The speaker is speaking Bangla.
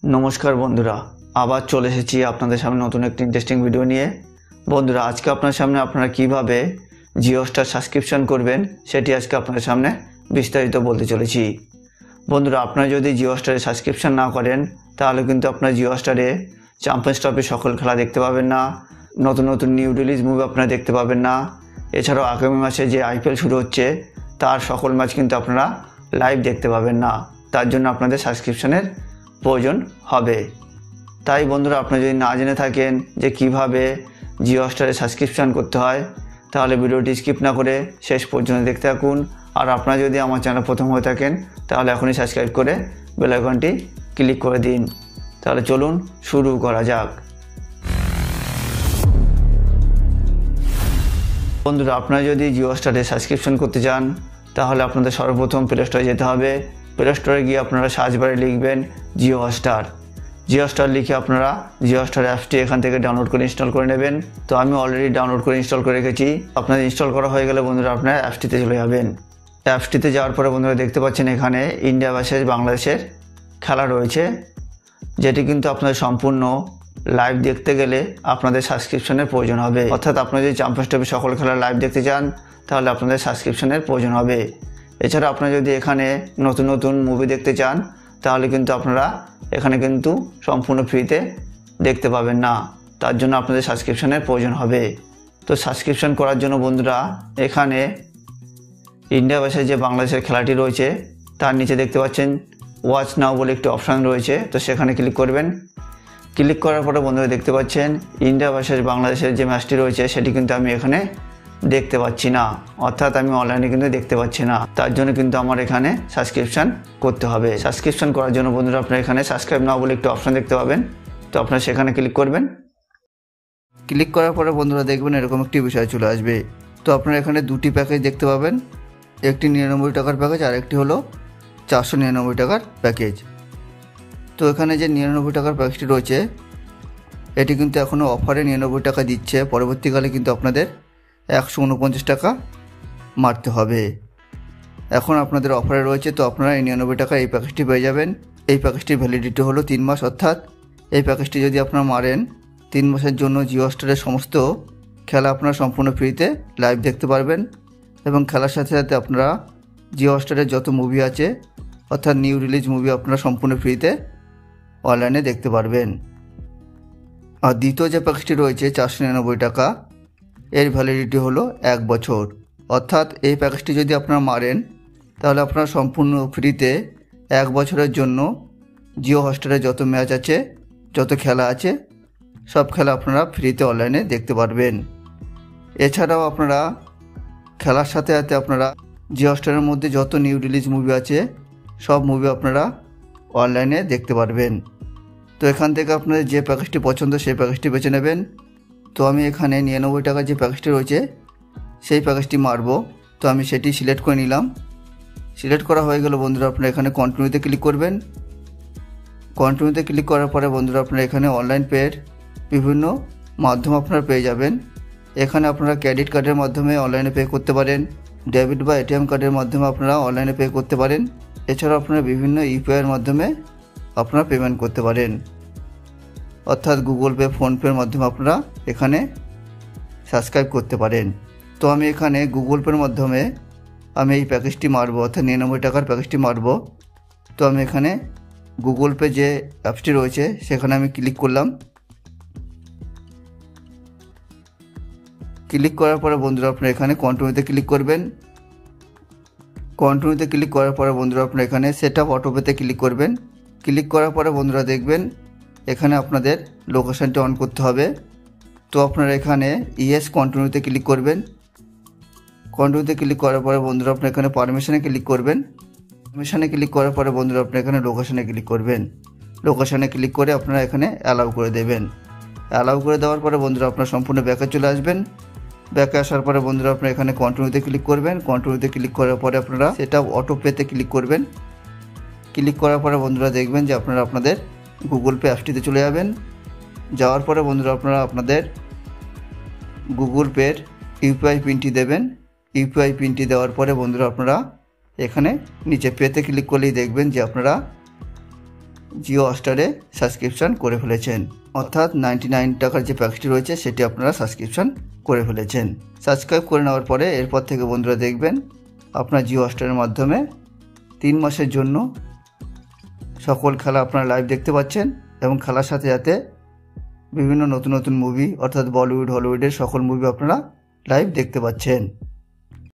नमस्कार बंधुरा आबार चले एसेছি আপনাদের সামনে নতুন একটা ইন্টারেস্টিং ভিডিও নিয়ে। বন্ধুরা আজকে আপনাদের সামনে আপনারা কিভাবে জিও স্টার সাবস্ক্রিপশন করবেন সেটি আজকে আপনাদের সামনে বিস্তারিত বলতে চলেছি। বন্ধুরা আপনারা যদি জিও স্টারে সাবস্ক্রিপশন না করেন তাহলে কিন্তু আপনারা জিও স্টারে চ্যাম্পিয়ন্স ট্রফির সকল খেলা দেখতে পাবেন না, নতুন নতুন নিউ রিলিজ মুভি আপনারা দেখতে পাবেন না। এছাড়াও আগামী মাসে যে আইপিএল শুরু হচ্ছে তার সকল ম্যাচ কিন্তু আপনারা লাইভ দেখতে পাবেন না, তার জন্য আপনাদের সাবস্ক্রিপশনের প্রয়োজন হবে। তাই বন্ধুরা আপনারা যদি না জেনে থাকেন যে কিভাবে জিও স্টারে সাবস্ক্রিপশন করতে হয় তাহলে ভিডিওটি স্কিপ না করে শেষ পর্যন্ত দেখতে থাকুন। আর আপনারা যদি আমার চ্যানেল প্রথম হয়ে থাকেন তাহলে এখনই সাবস্ক্রাইব করে বেল আইকনটি ক্লিক করে দিন। তাহলে চলুন শুরু করা যাক। বন্ধুরা আপনারা যদি জিও স্টারে সাবস্ক্রিপশন করতে চান তাহলে আপনাদের সর্বপ্রথম প্লে স্টোরে যেতে হবে। প্লে স্টোরে গিয়ে আপনারা সার্চ বারে লিখবেন জিও স্টার। জিও স্টার লিখে আপনারা জিও স্টার অ্যাপটি এখান থেকে ডাউনলোড করে ইনস্টল করে নেবেন। তো আমি অলরেডি ডাউনলোড করে ইনস্টল করে রেখেছি। আপনাদের ইনস্টল করা হয়ে গেলে বন্ধুরা আপনারা অ্যাপসটিতে চলে যাবেন। অ্যাপসটিতে যাওয়ার পরে বন্ধুরা দেখতে পাচ্ছেন এখানে ইন্ডিয়া ভার্সেস বাংলাদেশের খেলা রয়েছে, যেটি কিন্তু আপনাদের সম্পূর্ণ লাইভ দেখতে গেলে আপনাদের সাবস্ক্রিপশনের প্রয়োজন হবে। অর্থাৎ আপনারা যদি চ্যাম্পিয়ন্স ট্রফির সকল খেলা লাইভ দেখতে চান তাহলে আপনাদের সাবস্ক্রিপশনের প্রয়োজন হবে। এছাড়া আপনারা যদি এখানে নতুন নতুন মুভি দেখতে চান তাহলে কিন্তু আপনারা এখানে কিন্তু সম্পূর্ণ ফ্রিতে দেখতে পাবেন না, তার জন্য আপনাদের সাবস্ক্রিপশনের প্রয়োজন হবে। তো সাবস্ক্রিপশন করার জন্য বন্ধুরা এখানে ইন্ডিয়া ভার্সেস যে বাংলাদেশের খেলাটি রয়েছে তার নিচে দেখতে পাচ্ছেন ওয়াচ নাও বলে একটি অপশান রয়েছে, তো সেখানে ক্লিক করবেন। ক্লিক করার পরে বন্ধুরা দেখতে পাচ্ছেন ইন্ডিয়া ভার্সেস বাংলাদেশের যে ম্যাচটি রয়েছে সেটি কিন্তু আমি এখানে দেখতে পাচ্ছি না, অর্থাৎ আমি অনলাইনে কিন্তু দেখতে পাচ্ছি না, তার জন্য কিন্তু আমার এখানে সাবস্ক্রিপশন করতে হবে। সাবস্ক্রিপশন করার জন্য বন্ধুরা আপনারা এখানে সাবস্ক্রাইব নাও বলে একটি অপশান দেখতে পাবেন, তো আপনারা সেখানে ক্লিক করবেন। ক্লিক করার পরে বন্ধুরা দেখবেন এরকম একটি বিষয় চলে আসবে। তো আপনারা এখানে দুটি প্যাকেজ দেখতে পাবেন, একটি 99 টাকার প্যাকেজ আর একটি হলো 499 টাকার প্যাকেজ। তো এখানে যে 99 টাকার প্যাকেজটি রয়েছে এটি কিন্তু এখনও অফারে 99 টাকা দিচ্ছে, পরবর্তীকালে কিন্তু আপনাদের 149 টাকা মারতে হবে। এখন আপনাদের অফারে রয়েছে, তো আপনারা 99 টাকা এই প্যাকেজটি পেয়ে যাবেন। এই প্যাকেজটির ভ্যালিডিটি হলো 3 মাস, অর্থাৎ এই প্যাকেজটি যদি আপনারা মারেন 3 মাসের জন্য জিও স্টারের সমস্ত খেলা আপনারা সম্পূর্ণ ফ্রিতে লাইভ দেখতে পারবেন এবং খেলার সাথে সাথে আপনারা জিও স্টারের যত মুভি আছে অর্থাৎ নিউ রিলিজ মুভি আপনারা সম্পূর্ণ ফ্রিতে অনলাইনে দেখতে পারবেন। আর দ্বিতীয় যে প্যাকেজটি রয়েছে 499 টাকা, এর ভ্যালিডিটি হলো 1 বছর, অর্থাৎ এই প্যাকেজটি যদি আপনারা মারেন তাহলে আপনারা সম্পূর্ণ ফ্রিতে 1 বছরের জন্য জিও হটস্টারে যত ম্যাচ আছে যত খেলা আছে সব খেলা আপনারা ফ্রিতে অনলাইনে দেখতে পারবেন। এছাড়াও আপনারা খেলার সাথে সাথে আপনারা জিও হটস্টারের মধ্যে যত নিউ রিলিজ মুভি আছে সব মুভি আপনারা অনলাইনে দেখতে পারবেন। তো এখান থেকে আপনাদের যে প্যাকেজটি পছন্দ সেই প্যাকেজটি বেছে নেবেন। তো আমি এখানে 99 টাকার যে প্যাকেজটি রয়েছে সেই প্যাকেজটি মারবো, তো আমি সেটি সিলেক্ট করে নিলাম। সিলেক্ট করা হয়ে গেল বন্ধুরা আপনারা এখানে কন্টিনিউতে ক্লিক করবেন। কন্টিনিউতে ক্লিক করার পরে বন্ধুরা আপনারা এখানে অনলাইন পের বিভিন্ন মাধ্যম আপনারা পেয়ে যাবেন। এখানে আপনারা ক্রেডিট কার্ডের মাধ্যমে অনলাইনে পে করতে পারেন, ডেবিট বা এটিএম কার্ডের মাধ্যমে আপনারা অনলাইনে পে করতে পারেন। এছাড়াও আপনারা বিভিন্ন ইউপিআইয়ের মাধ্যমে আপনারা পেমেন্ট করতে পারেন, অর্থাৎ গুগল পে ফোনপের মাধ্যমে আপনারা এখানে সাবস্ক্রাইব করতে পারেন। তো আমি এখানে গুগল পের মাধ্যমে আমি এই প্যাকেজটি মারবো, অর্থাৎ 99 টাকার প্যাকেজটি মারবো। তো আমি এখানে গুগল পে যে অ্যাপসটি রয়েছে সেখানে আমি ক্লিক করলাম। ক্লিক করার পরে বন্ধুরা আপনারা এখানে কন্টিনিউতে ক্লিক করবেন। কন্টিনিউতে ক্লিক করার পরে বন্ধুরা আপনারা এখানে সেট আপ অটোপেতে ক্লিক করবেন। ক্লিক করার পরে বন্ধুরা দেখবেন এখানে আপনাদের লোকেশানটি অন করতে হবে। তো আপনারা এখানে ইয়েস কন্টিনিউতে ক্লিক করবেন। কন্টিনিউতে ক্লিক করার পরে বন্ধুরা আপনারা এখানে পারমিশনে ক্লিক করবেন। পারমিশনে ক্লিক করার পরে বন্ধুরা আপনারা এখানে লোকেশানে ক্লিক করবেন। লোকেশানে ক্লিক করে আপনারা এখানে অ্যালাউ করে দেবেন। অ্যালাউ করে দেওয়ার পরে বন্ধুরা আপনারা সম্পূর্ণ ব্যাকে চলে আসবেন। ব্যাকে আসার পরে বন্ধুরা আপনারা এখানে কন্টিনিউতে ক্লিক করবেন। কন্টিনিউতে ক্লিক করার পরে আপনারা সেটা অটো পেতে ক্লিক করবেন। ক্লিক করার পরে বন্ধুরা দেখবেন যে আপনারা আপনাদের গুগল পে অ্যাপসটিতে চলে যাবেন। যাওয়ার পরে বন্ধুরা আপনারা আপনাদের গুগল পের ইউপিআই পিনটি দেবেন। ইউপিআই পিনটি দেওয়ার পরে বন্ধুরা আপনারা এখানে নিচে পেতে ক্লিক করলেই দেখবেন যে আপনারা জিও হটস্টারে সাবস্ক্রিপশন করে ফেলেছেন, অর্থাৎ 99 টাকার যে প্যাকেজটি রয়েছে সেটি আপনারা সাবস্ক্রিপশন করে ফেলেছেন। সাবস্ক্রাইব করে নেওয়ার পরে এরপর থেকে বন্ধুরা দেখবেন আপনার জিও হটস্টারের মাধ্যমে 3 মাসের জন্য সকল খেলা আপনারা লাইভ দেখতে পাচ্ছেন এবং খেলার সাথে সাথে বিভিন্ন নতুন নতুন মুভি অর্থাৎ বলিউড হলিউডের সকল মুভি আপনারা লাইভ দেখতে পাচ্ছেন।